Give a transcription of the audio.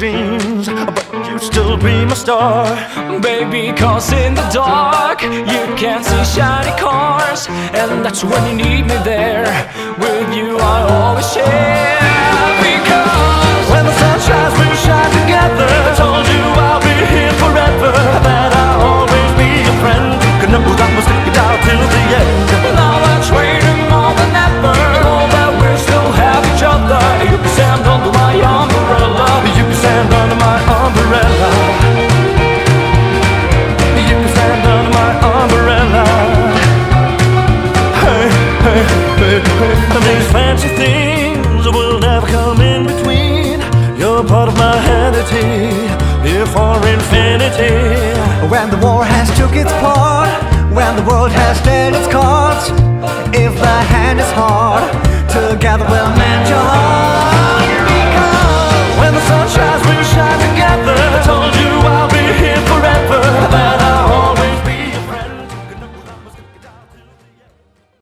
magazines, but you still be my star. Baby, cause in the dark you can't see shiny cars, and that's when you need me there. With you I always share. Because when the sun shines, we'll shine together. I told you I'll be here forever, that I'll always be your friend. Could know that we'll stick it out till the end. now that's waiting more than ever. Know that we still have each other. You can stand under my umbrella. You can stand under my umbrella. You can stand under my umbrella. Hey, hey, hey, hey. These fancy things will never come in between. You're part of my vanity, here for infinity. When the war has took its part, when the world has dealt its cards, if the hand is hard, together we'll mend